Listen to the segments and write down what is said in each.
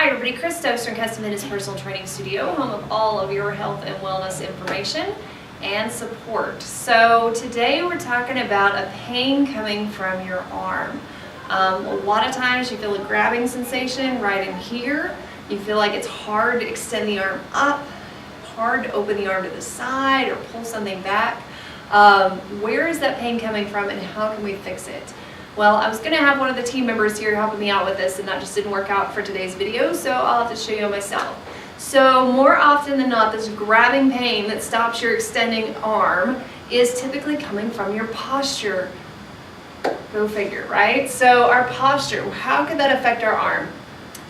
Hi everybody, Chris Stokes from Custom Fitness Personal Training Studio, home of all of your health and wellness information and support. So today we're talking about a pain coming from your arm. A lot of times you feel a grabbing sensation right in here. You feel like it's hard to extend the arm up, hard to open the arm to the side or pull something back. Where is that pain coming from and how can we fix it? Well, I was going to have one of the team members here helping me out with this, and that just didn't work out for today's video, so I'll have to show you myself. So more often than not, this grabbing pain that stops your extending arm is typically coming from your posture. Go figure, right? So our posture, how could that affect our arm?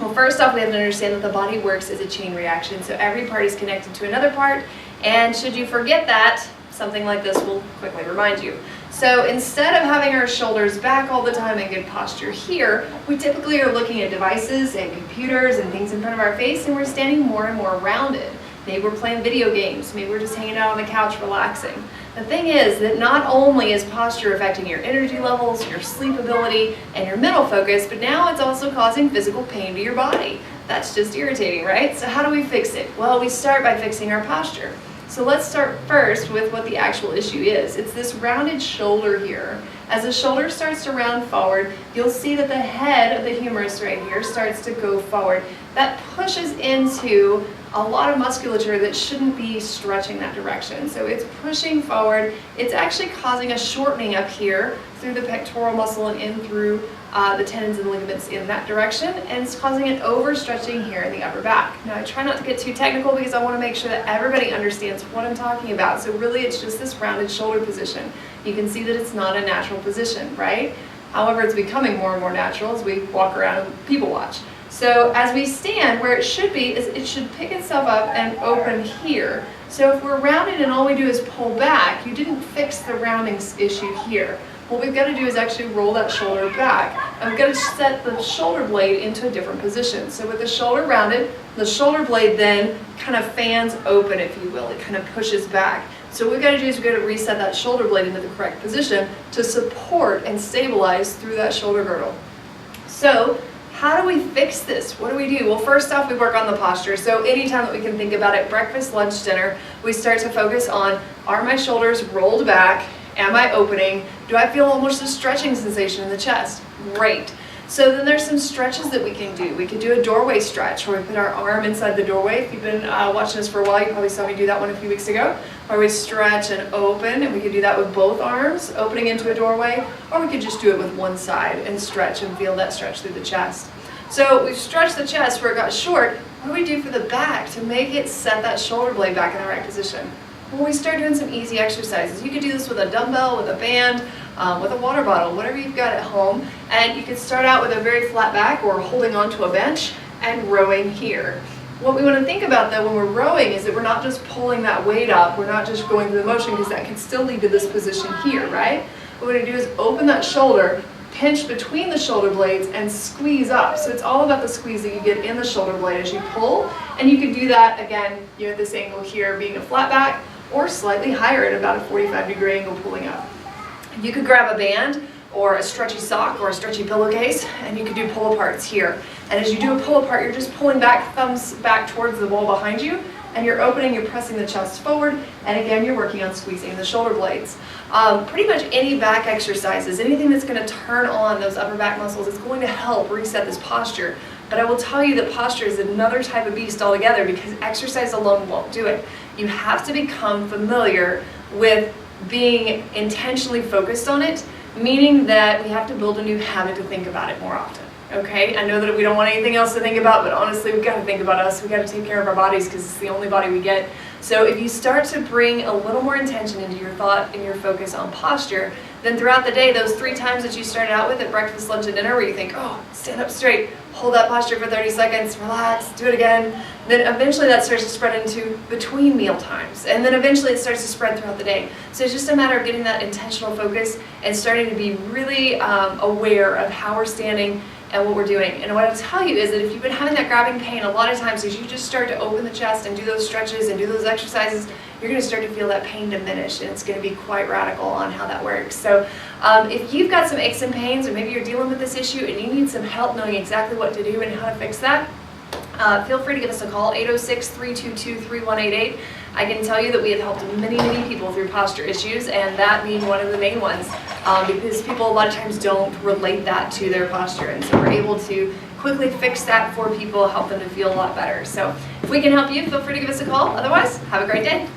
Well, first off, we have to understand that the body works as a chain reaction, so every part is connected to another part, and should you forget that, something like this will quickly remind you. So instead of having our shoulders back all the time in good posture here, we typically are looking at devices and computers and things in front of our face, and we're standing more and more rounded. Maybe we're playing video games, maybe we're just hanging out on the couch relaxing. The thing is that not only is posture affecting your energy levels, your sleep ability, and your mental focus, but now it's also causing physical pain to your body. That's just irritating, right? So how do we fix it? Well, we start by fixing our posture. So let's start first with what the actual issue is. It's this rounded shoulder here. As the shoulder starts to round forward, you'll see that the head of the humerus right here starts to go forward. That pushes into a lot of musculature that shouldn't be stretching that direction. So it's pushing forward. It's actually causing a shortening up here through the pectoral muscle and in through the tendons and ligaments in that direction, and it's causing an overstretching here in the upper back. Now I try not to get too technical because I want to make sure that everybody understands what I'm talking about. So really it's just this rounded shoulder position. You can see that it's not a natural position, right? However, it's becoming more and more natural as we walk around and people watch. So as we stand, where it should be is it should pick itself up and open here. So if we're rounded and all we do is pull back, you didn't fix the rounding issue here. What we've got to do is actually roll that shoulder back, and we've got to set the shoulder blade into a different position. So with the shoulder rounded, the shoulder blade then kind of fans open, if you will. It kind of pushes back. So what we've got to do is we've got to reset that shoulder blade into the correct position to support and stabilize through that shoulder girdle. So how do we fix this? What do we do? Well, first off, we work on the posture. So anytime that we can think about it, breakfast, lunch, dinner, we start to focus on, are my shoulders rolled back? Am I opening? Do I feel almost a stretching sensation in the chest? Great. So then there's some stretches that we can do. We can do a doorway stretch where we put our arm inside the doorway. If you've been watching us for a while, you probably saw me do that one a few weeks ago, where we stretch and open, and we could do that with both arms, opening into a doorway, or we could just do it with one side and stretch and feel that stretch through the chest. So we've stretched the chest where it got short. What do we do for the back to make it set that shoulder blade back in the right position? Well, we start doing some easy exercises. You could do this with a dumbbell, with a band, with a water bottle, whatever you've got at home. And you could start out with a very flat back or holding onto a bench and rowing here. What we want to think about though when we're rowing is that we're not just pulling that weight up, we're not just going through the motion, because that can still lead to this position here, right? What we're going to do is open that shoulder, pinch between the shoulder blades and squeeze up. So it's all about the squeeze that you get in the shoulder blade as you pull. And you can do that again, you know, this angle here being a flat back, or slightly higher at about a 45-degree angle pulling up. You could grab a band or a stretchy sock or a stretchy pillowcase, and you could do pull aparts here. And as you do a pull apart, you're just pulling back, thumbs back towards the wall behind you, and you're opening, you're pressing the chest forward, and again, you're working on squeezing the shoulder blades. Pretty much any back exercises, anything that's going to turn on those upper back muscles is going to help reset this posture. But I will tell you that posture is another type of beast altogether, because exercise alone won't do it. You have to become familiar with being intentionally focused on it, meaning that we have to build a new habit to think about it more often. Okay, I know that we don't want anything else to think about, but honestly, we've got to think about us. We've got to take care of our bodies because it's the only body we get. So if you start to bring a little more intention into your thought and your focus on posture, then throughout the day, those 3 times that you started out with at breakfast, lunch, and dinner, where you think, oh, stand up straight, hold that posture for 30 seconds, relax, do it again, then eventually that starts to spread into between meal times. And then eventually it starts to spread throughout the day. So it's just a matter of getting that intentional focus and starting to be really aware of how we're standing and what we're doing. And what I'll tell you is that if you've been having that grabbing pain, a lot of times as you just start to open the chest and do those stretches and do those exercises, you're going to start to feel that pain diminish, and it's going to be quite radical on how that works. So if you've got some aches and pains, or maybe you're dealing with this issue and you need some help knowing exactly what to do and how to fix that, feel free to give us a call, 806-322-3188. I can tell you that we have helped many, many people through posture issues, and that being one of the main ones, because people a lot of times don't relate that to their posture, and so we're able to quickly fix that for people, help them to feel a lot better. So if we can help you, feel free to give us a call. Otherwise, have a great day.